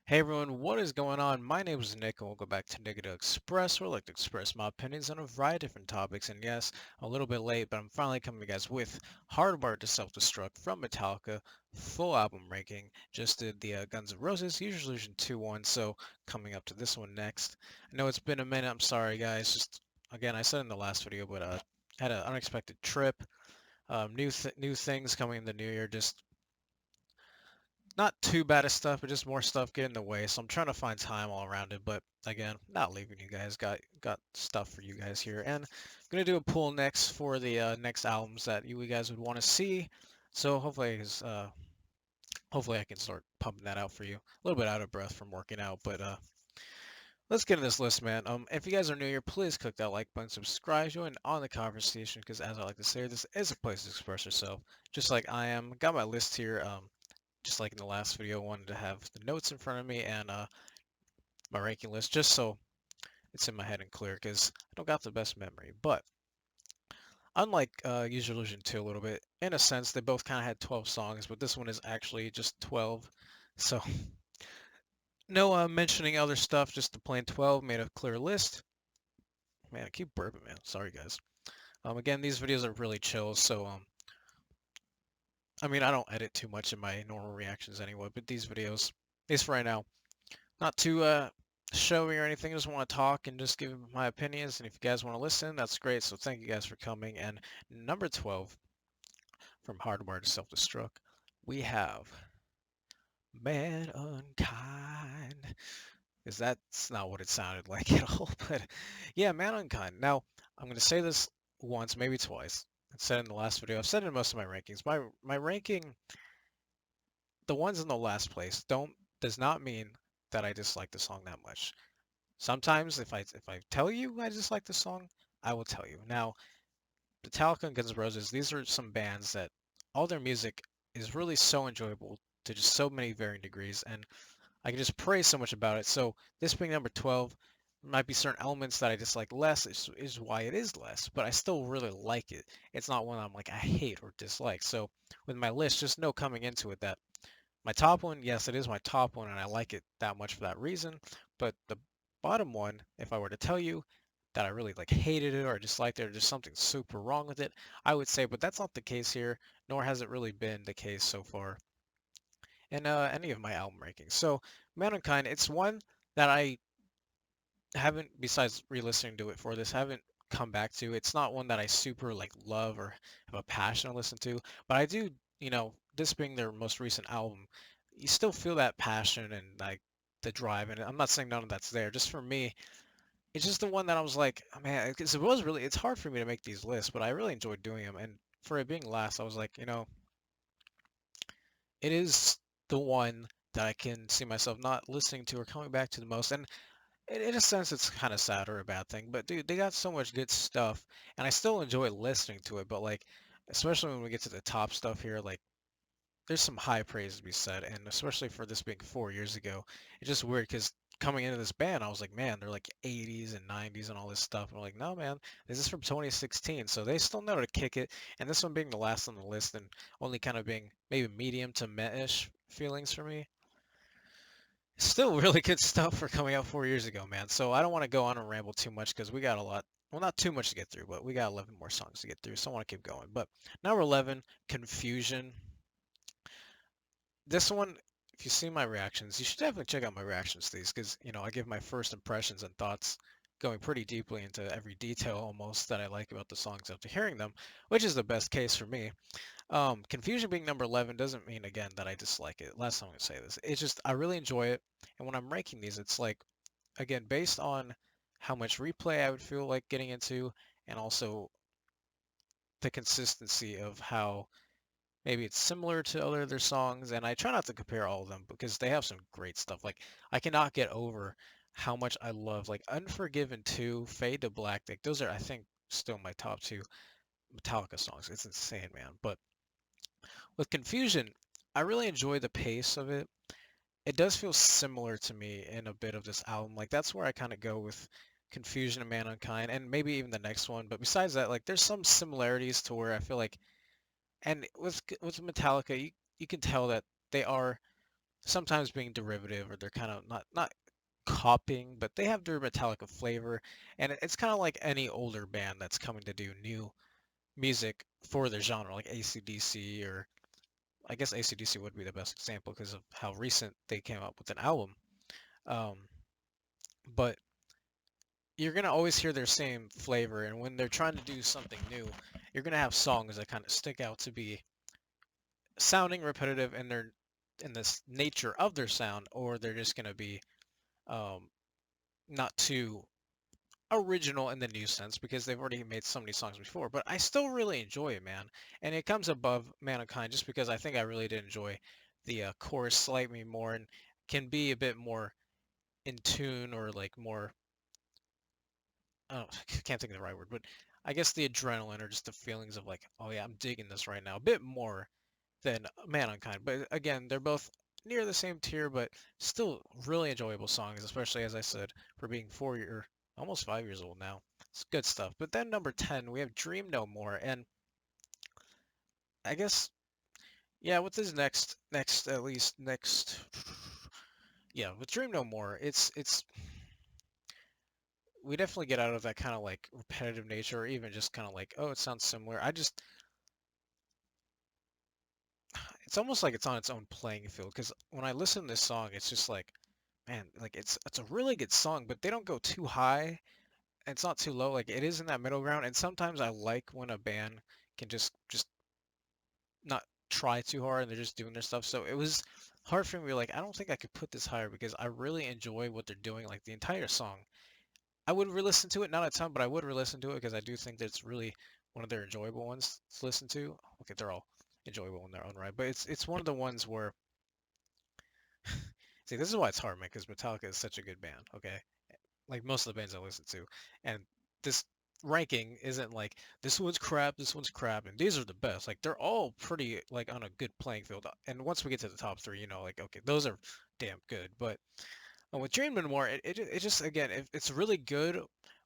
Hey everyone, what is going on? My name is Nick and welcome back to Negative Express, where I like to express my opinions on a variety of different topics. And yes, a little bit late, but I'm finally coming to you guys with Hardwired to Self-Destruct from Metallica, full album ranking. Just did the Guns N' Roses, Use Resolution 2-1, so coming up to this one next. I know it's been a minute, I'm sorry guys. Just, again, I said in the last video, but had an unexpected trip. New things coming in the new year, just not too bad of stuff, but just more stuff getting in the way. So I'm trying to find time all around it. But again, not leaving you guys. Got stuff for you guys here, and I'm gonna do a poll next for the next albums that you guys would want to see. So hopefully I can start pumping that out for you. A little bit out of breath from working out, but let's get in this list, man. If you guys are new here, please click that like button, subscribe, join on the conversation, because as I like to say, this is a place to express yourself, just like I am. Got my list here. Just like in the last video, I wanted to have the notes in front of me and my ranking list just so it's in my head and clear because I don't got the best memory. But unlike Use Your Illusion 2 a little bit, in a sense, they both kind of had 12 songs, but this one is actually just 12. So no mentioning other stuff, just the plain 12, made a clear list. Man, I keep burping, man. Sorry, guys. Again, these videos are really chill, so I mean, I don't edit too much in my normal reactions anyway, but these videos, at least for right now, not too showy or anything. I just want to talk and just give my opinions. And if you guys want to listen, that's great. So thank you guys for coming. And number 12 from Hardwired to Self-Destruct, we have Man Unkind. Because that's not what it sounded like at all. But yeah, Man Unkind. Now, I'm going to say this once, maybe twice. I said it in the last video. I've said it in most of my rankings. My ranking, the ones in the last place, don't does not mean that I dislike the song that much. Sometimes if I tell you I dislike the song, I will tell you. Now, Metallica and Guns N' Roses, these are some bands that all their music is really so enjoyable to just so many varying degrees, and I can just praise so much about it. So this being number 12, might be certain elements that I dislike less, is why it is less, but I still really like it. It's not one I'm like I hate or dislike. So with my list, just know coming into it that my top one, yes, it is my top one, and I like it that much for that reason. But the bottom one, if I were to tell you that I really like hated it or disliked it or just something super wrong with it, I would say, but that's not the case here, nor has it really been the case so far in any of my album rankings. So, Mankind, it's one that I haven't, besides re-listening to it for this, haven't come back to. It's not one that I super like love or have a passion to listen to, but I do, this being their most recent album, you still feel that passion and like the drive. And I'm not saying none of that's there. Just for me, it's just the one that I was like, oh, man, because it's hard for me to make these lists, but I really enjoyed doing them. And for it being last, I was like, it is the one that I can see myself not listening to or coming back to the most. And in a sense, it's kind of sad or a bad thing, but dude, they got so much good stuff, and I still enjoy listening to it. But like, especially when we get to the top stuff here, like, there's some high praise to be said, and especially for this being 4 years ago, it's just weird because coming into this band, I was like, man, they're like 80s and 90s and all this stuff. And I'm like, no, man, this is from 2016, so they still know how to kick it. And this one being the last on the list and only kind of being maybe medium to meh-ish feelings for me, still really good stuff for coming out 4 years ago, man. So I don't want to go on and ramble too much because we got a lot. Well, not too much to get through, but we got 11 more songs to get through, so I want to keep going. But number 11, Confusion. This one, if you see my reactions, you should definitely check out my reactions to these because, I give my first impressions and thoughts going pretty deeply into every detail almost that I like about the songs after hearing them, which is the best case for me. Confusion being number 11 doesn't mean again that I dislike it. Last time I'm gonna say this. It's just I really enjoy it, and when I'm ranking these, it's like again based on how much replay I would feel like getting into, and also the consistency of how maybe it's similar to other of their songs. And I try not to compare all of them because they have some great stuff. Like I cannot get over how much I love like Unforgiven 2, Fade to Black. Like those are I think still my top two Metallica songs. It's insane, man. But with Confusion, I really enjoy the pace of it. It does feel similar to me in a bit of this album. Like that's where I kind of go with Confusion and Mankind, and maybe even the next one. But besides that, like there's some similarities to where I feel like, and with Metallica, you can tell that they are sometimes being derivative, or they're kind of not copying, but they have their Metallica flavor, and it's kind of like any older band that's coming to do new music for their genre, like AC/DC, or I guess AC/DC would be the best example because of how recent they came up with an album. Um, but you're gonna always hear their same flavor, and when they're trying to do something new, you're gonna have songs that kind of stick out to be sounding repetitive in their in this nature of their sound, or they're just gonna be um, not too original in the new sense because they've already made so many songs before. But I still really enjoy it, man, and it comes above Mankind just because I think I really did enjoy the chorus slightly more and can be a bit more in tune, or like more, oh, can't think of the right word, but I guess the adrenaline or just the feelings of like, oh yeah, I'm digging this right now, a bit more than Mankind. But again, they're both near the same tier, but still really enjoyable songs, especially as I said, for being 4 year, almost 5 years old now. It's good stuff. But then number 10, we have Dream No More, and I guess yeah, with this next at least next, yeah, with Dream No More, it's we definitely get out of that kind of like repetitive nature, or even just kind of like, oh, it sounds similar. It's almost like it's on its own playing field because when I listen to this song, it's just like, man, like it's a really good song, but they don't go too high and it's not too low. Like it is in that middle ground. And sometimes I like when a band can just not try too hard and they're just doing their stuff. So it was hard for me to be like, I don't think I could put this higher because I really enjoy what they're doing, like the entire song. I would re-listen to it, not a ton, but I would re-listen to it because I do think that it's really one of their enjoyable ones to listen to. Okay, they're all enjoyable in their own right, but it's one of the ones where, see, this is why it's hard, man, because Metallica is such a good band. Okay, like most of the bands I listen to, and this ranking isn't like this one's crap, and these are the best. Like they're all pretty like on a good playing field. And once we get to the top three, like okay, those are damn good. But with Dream No More, it just again, it's really good,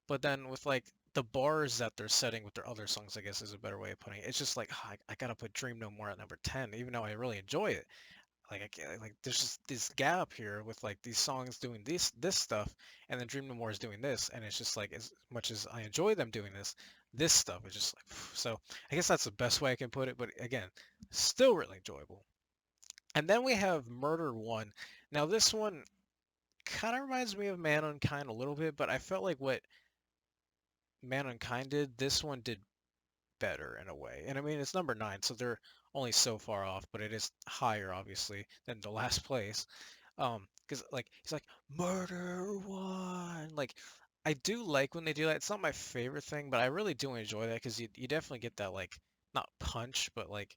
but then with like the bars that they're setting with their other songs, I guess is a better way of putting it. It's just like, I gotta put Dream No More at number 10, even though I really enjoy it. Like I can't, like there's just this gap here with like these songs doing this stuff, and then Dream No More is doing this, and it's just like as much as I enjoy them doing this stuff is just like so. I guess that's the best way I can put it. But again, still really enjoyable. And then we have Murder One. Now this one kind of reminds me of Mankind a little bit, but I felt like what Mankind did, this one did better in a way. And I mean, it's number 9, so they're only so far off, but it is higher, obviously, than the last place. Because like he's like Murder One. Like I do like when they do that. It's not my favorite thing, but I really do enjoy that because you definitely get that like not punch, but like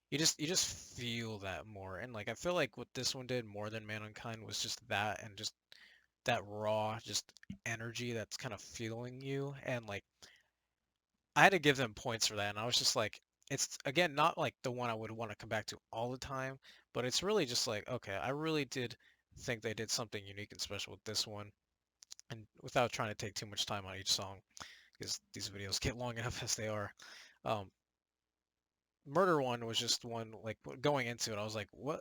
you just feel that more. And like I feel like what this one did more than Mankind was just that, and just that raw just energy that's kind of feeling you. And like I had to give them points for that, and I was just like, it's again not like the one I would want to come back to all the time, but it's really just like, okay, I really did think they did something unique and special with this one, and without trying to take too much time on each song, because these videos get long enough as they are. Um, Murder One was just one like going into it, I was like, what?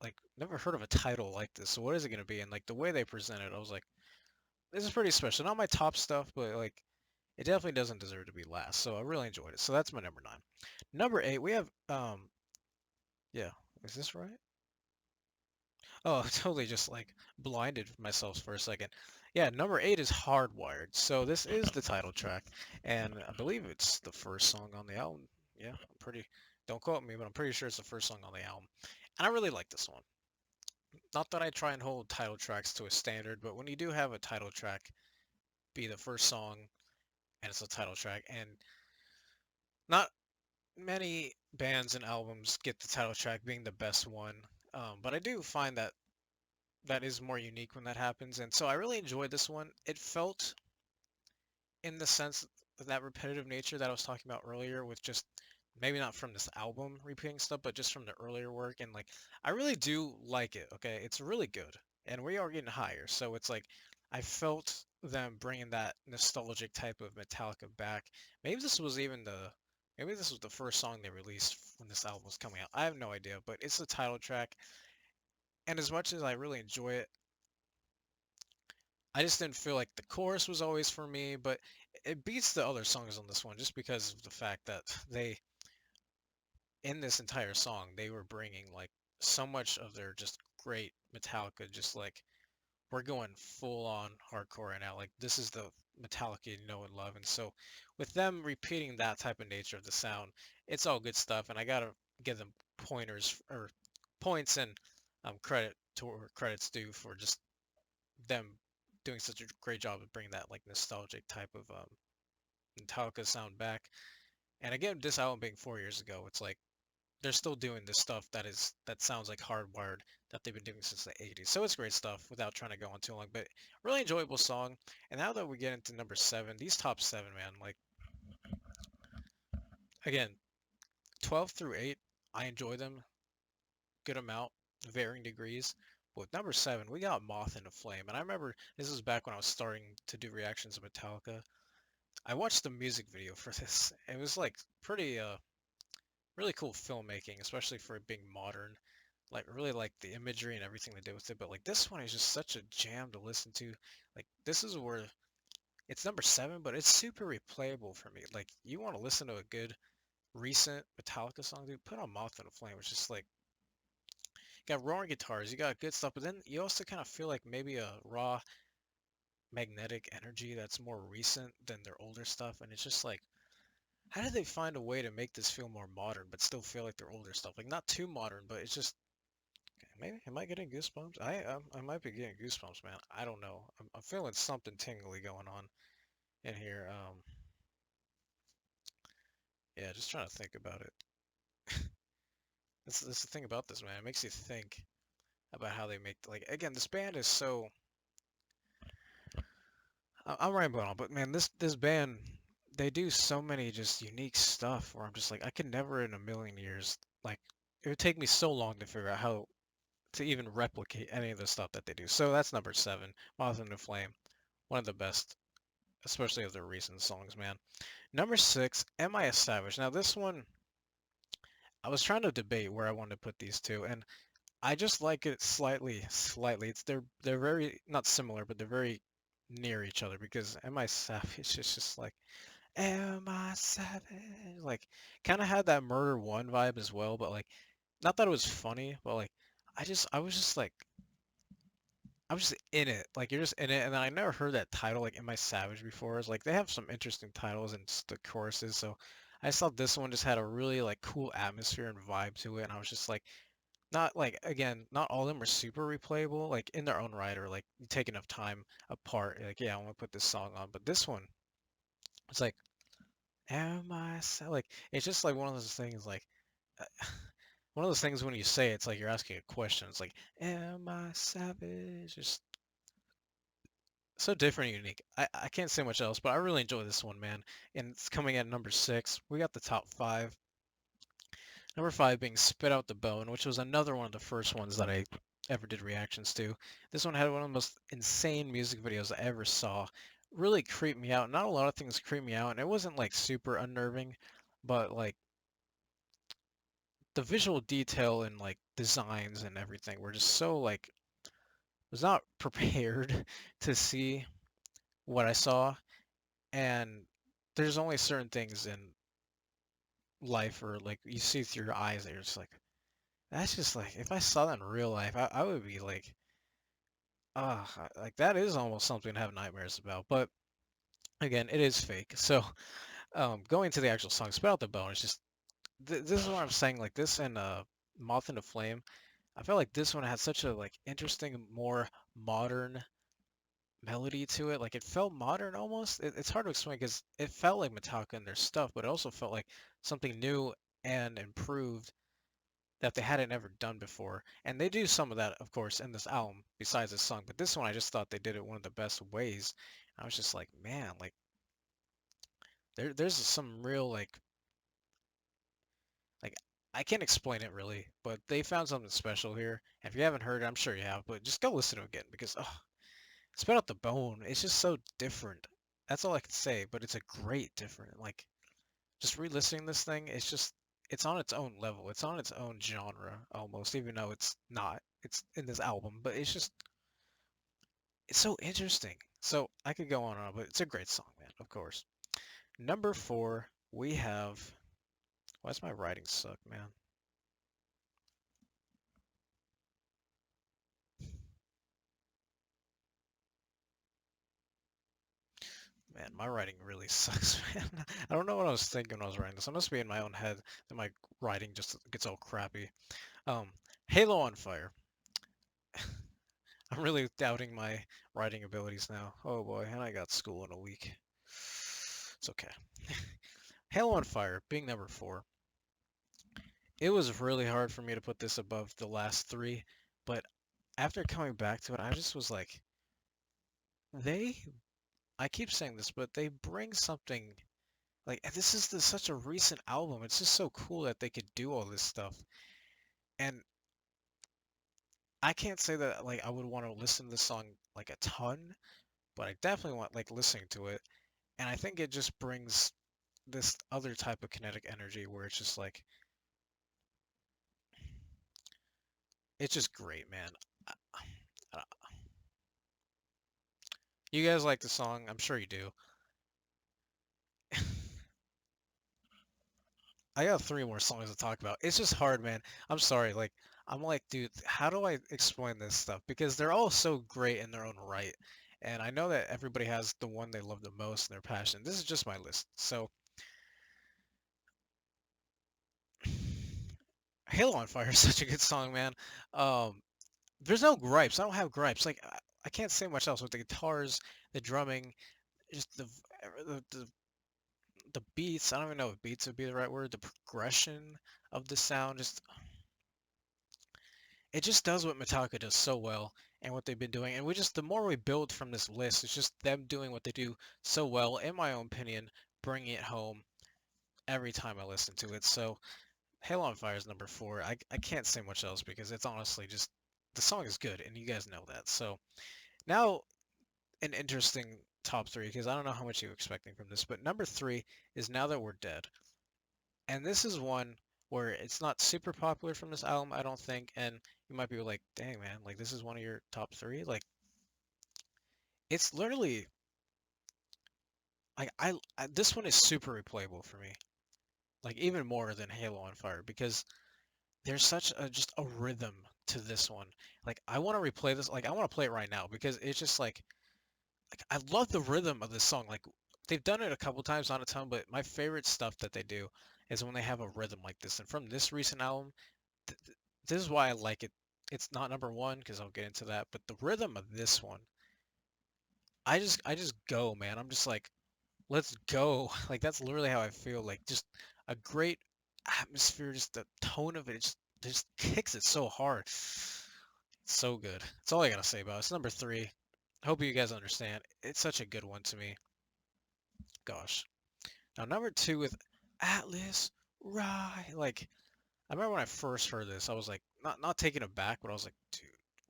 Like, never heard of a title like this. So what is it gonna be? And like the way they presented, I was like, this is pretty special. Not my top stuff, but like it definitely doesn't deserve to be last. So I really enjoyed it. So that's my number 9. Number 8, we have yeah, is this right? Oh, totally just like blinded myself for a second. Yeah, number 8 is Hardwired. So this is the title track, and I believe it's the first song on the album. Yeah, I'm pretty, don't quote me, but I'm pretty sure it's the first song on the album. And I really like this one. Not that I try and hold title tracks to a standard, but when you do have a title track be the first song and it's a title track, and not many bands and albums get the title track being the best one, but I do find that that is more unique when that happens, and so I really enjoyed this one. It felt, in the sense of that repetitive nature that I was talking about earlier, with just maybe not from this album repeating stuff, but just from the earlier work, and like I really do like it. Okay, it's really good, and we are getting higher, so it's like I felt them bringing that nostalgic type of Metallica back. Maybe this was even the maybe this was the first song they released when this album was coming out. I have no idea, but it's the title track. And as much as I really enjoy it, I just didn't feel like the chorus was always for me, but it beats the other songs on this one just because of the fact that they, in this entire song, they were bringing like so much of their just great Metallica, just like we're going full on hardcore right now. Like this is the Metallica you know and love. And so with them repeating that type of nature of the sound, it's all good stuff. And I gotta give them pointers or points and credit to where credit's due for just them doing such a great job of bringing that like nostalgic type of Metallica sound back. And again, this album being 4 years ago, it's like they're still doing this stuff that sounds like hardwired that they've been doing since the 80s. So it's great stuff without trying to go on too long, but really enjoyable song. And now that we get into number 7, these top 7, man, like again, 12 through 8, I enjoy them good amount, varying degrees. But with number 7, we got Moth in a Flame. And I remember this was back when I was starting to do reactions of Metallica. I watched the music video for this. It was like pretty really cool filmmaking, especially for it being modern. Like really like the imagery and everything they did with it. But like this one is just such a jam to listen to. Like this is where it's number 7, but it's super replayable for me. Like you want to listen to a good recent Metallica song, dude, put on Moth in a Flame. It's just like you got roaring guitars, you got good stuff, but then you also kind of feel like maybe a raw magnetic energy that's more recent than their older stuff. And it's just like how did they find a way to make this feel more modern but still feel like their older stuff? Like not too modern, but it's just maybe am I getting goosebumps? I might be getting goosebumps, man. I don't know. I'm feeling something tingly going on in here. Yeah, just trying to think about it. That's the thing about this, man. It makes you think about how they make like again. This band is so. I'm rambling on, but man, this band they do so many just unique stuff where I'm just like I could never in a million years like it would take me so long to figure out how to even replicate any of the stuff that they do. So that's number 7, Moth in the Flame, one of the best, especially of their recent songs, man. Number 6, Am I a Savage? Now this one, I was trying to debate where I wanted to put these two, and I just like it slightly. It's they're very not similar, but they're very near each other because Am I Savage is just like Am I Savage? Like kind of had that Murder One vibe as well, but like not that it was funny, but like I was just like I'm just in it. Like you're just in it, and then I never heard that title like "Am I Savage" before. It's like they have some interesting titles and the choruses, so I just thought this one just had a really like cool atmosphere and vibe to it, and I was just like, not like again, not all of them are super replayable, like in their own right, or like you take enough time apart. Like yeah, I want to put this song on, but this one, it's like like it's just like one of those things like. One of those things when you say it, it's like you're asking a question. It's like, "Am I savage?" Just so different and unique. I can't say much else, but I really enjoy this one, man. And it's coming at number 6. We got the top 5. Number 5 being Spit Out the Bone, which was another one of the first ones that I ever did reactions to. This one had one of the most insane music videos I ever saw. Really creeped me out. Not a lot of things creeped me out, and it wasn't like super unnerving, but like the visual detail and like designs and everything were just so like was not prepared to see what I saw. And there's only certain things in life or like you see through your eyes that you're just like that's just like if I saw that in real life I would be like like that is almost something to have nightmares about, but again it is fake. So going to the actual song Spit Out the Bone is just this is what I'm saying, like this and Moth into Flame, I felt like this one had such a like interesting more modern melody to it. Like it felt modern almost. It's hard to explain because it felt like Metallica and their stuff, but it also felt like something new and improved that they hadn't ever done before. And they do some of that, of course, in this album besides this song. But this one, I just thought they did it one of the best ways. I was just like, man, like there's some real like I can't explain it really, but they found something special here. And if you haven't heard it, I'm sure you have, but just go listen to it again because oh, Spit Out the Bone. It's just so different. That's all I can say, but it's a great different. Like just re-listening this thing, it's just it's on its own level. It's on its own genre almost, even though it's not. it's in this album, but it's so interesting. So I could go on and on, but it's a great song, man, of course. Number 4, we have. Why does my writing suck, man? Man, my writing really sucks, man. I don't know what I was thinking when I was writing this. I must be in my own head that my writing just gets all crappy. Um, Halo on Fire. I'm really doubting my writing abilities now. Oh boy, and I got school in a week. It's okay. Halo on Fire, being number 4. It was really hard for me to put this above the last 3, but after coming back to it, I just was like, they, I keep saying this, but they bring something, like, this is such a recent album. It's just so cool that they could do all this stuff. And I can't say that, like, I would want to listen to this song, like, a ton, but I definitely want, like, listening to it. And I think it just brings this other type of kinetic energy where it's just like, it's just great, man. I- You guys like the song? I'm sure you do. I got 3 more songs to talk about. It's just hard, man. I'm sorry. Like, I'm like, dude, how do I explain this stuff? Because they're all so great in their own right. And I know that everybody has the one they love the most and their passion. This is just my list. So, Halo on Fire is such a good song, man. Um, there's no gripes. I don't have gripes. Like, I can't say much else with the guitars, the drumming, just the beats. I don't even know if beats would be the right word. The progression of the sound, just it just does what Metallica does so well and what they've been doing. And the more we build from this list, it's just them doing what they do so well, in my own opinion, bringing it home every time I listen to it. So Halo on Fire is number 4. I can't say much else because it's honestly just, the song is good and you guys know that. So now an interesting top 3 because I don't know how much you're expecting from this, but number 3 is Now That We're Dead. And this is one where it's not super popular from this album, I don't think, and you might be like, dang man, like this is one of your top 3? Like, it's literally like this one is super replayable for me. Like even more than Halo on Fire because there's such a just a rhythm to this one. Like I want to replay this, like I want to play it right now because it's just like I love the rhythm of this song. Like they've done it a couple times, not a ton, but my favorite stuff that they do is when they have a rhythm like this. And from this recent album, th th this is why I like it. It's not number 1 because I'll get into that, but the rhythm of this one, I just go, man. I'm just like, let's go. Like that's literally how I feel. Like just a great atmosphere, just the tone of it just kicks it so hard. It's so good. That's all I gotta say about it. It's number 3. Hope you guys understand. It's such a good one to me. Gosh. Now number 2 with Atlas Rye. Like I remember when I first heard this, I was like not taken aback, but I was like, dude,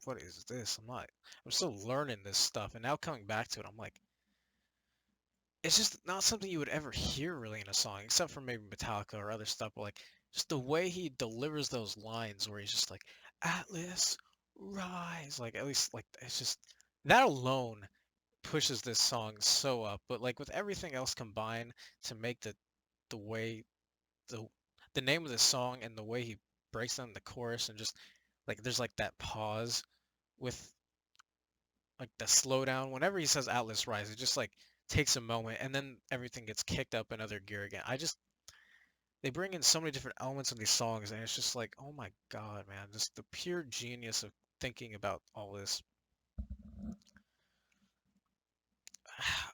what is this? I'm still learning this stuff. And now coming back to it, I'm like, it's just not something you would ever hear really in a song, except for maybe Metallica or other stuff. But like just the way he delivers those lines, where he's just like, "Atlas, rise!" Like at least like it's just that alone pushes this song so up. But like with everything else combined to make the way the the name of the song and the way he breaks down the chorus and just like there's like that pause with like the slowdown whenever he says Atlas Rise, it just like takes a moment and then everything gets kicked up another gear again. They bring in so many different elements in these songs and it's just like, oh my God, man, just the pure genius of thinking about all this.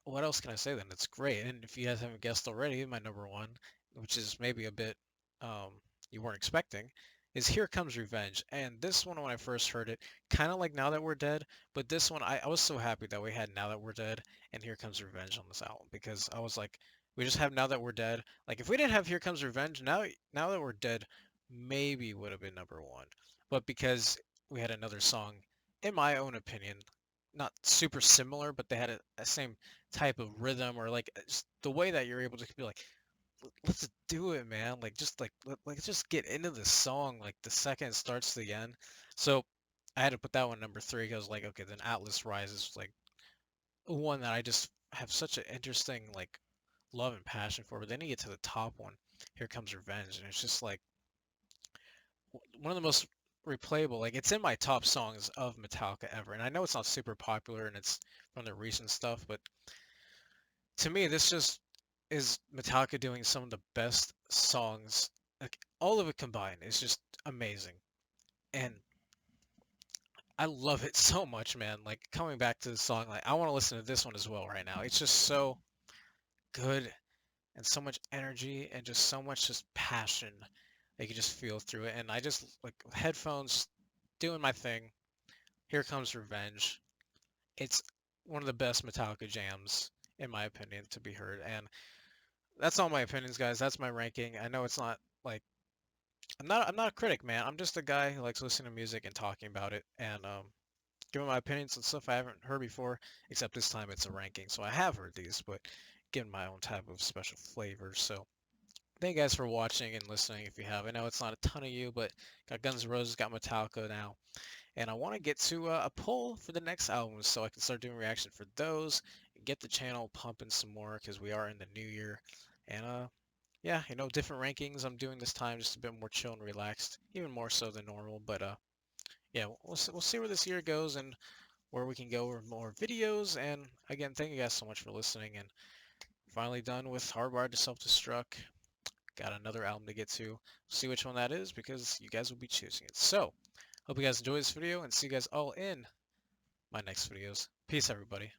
What else can I say then? It's great. And if you guys haven't guessed already, my number 1, which is maybe a bit um you weren't expecting, is Here Comes Revenge. And this one, when I first heard it, kind of like Now That We're Dead, but this one, I was so happy that we had Now That We're Dead and Here Comes Revenge on this album because I was like, we just have Now That We're Dead. Like if we didn't have Here Comes Revenge, Now That We're Dead maybe would have been number 1. But because we had another song, in my own opinion, not super similar, but they had a same type of rhythm or like just the way that you're able to be like, Let's do it, man. Like just like let's just get into the song like the second it starts to the end." So I had to put that one number 3 because like, okay, then Atlas Rises was like one that I just have such an interesting like love and passion for. But then you get to the top one, Here Comes Revenge, and it's just like one of the most replayable. Like it's in my top songs of Metallica ever, and I know it's not super popular and it's from the recent stuff, but to me, this just is Metallica doing some of the best songs. Like all of it combined is just amazing, and I love it so much, man. Like coming back to the song, like I want to listen to this one as well right now. It's just so good and so much energy and just so much just passion. You can just feel through it. And I just like with headphones doing my thing. Here Comes Revenge. It's one of the best Metallica jams in my opinion to be heard. And that's all my opinions, guys. That's my ranking. I know it's not like I'm not a critic, man. I'm just a guy who likes listening to music and talking about it and giving my opinions on stuff I haven't heard before, except this time it's a ranking. So I have heard these, but giving my own type of special flavor. So thank you guys for watching and listening if you have. I know it's not a ton of you, but got Guns N' Roses, got Metallica now. And I want to get to a poll for the next albums so I can start doing reaction for those and get the channel pumping some more because we are in the new year. And yeah, different rankings I'm doing this time, just a bit more chill and relaxed, even more so than normal. But yeah, we'll see where this year goes and where we can go with more videos. And again, thank you guys so much for listening. And finally done with Hardwired to Self-Destruct. Got another album to get to. See which one that is because you guys will be choosing it. So, hope you guys enjoy this video and see you guys all in my next videos. Peace, everybody.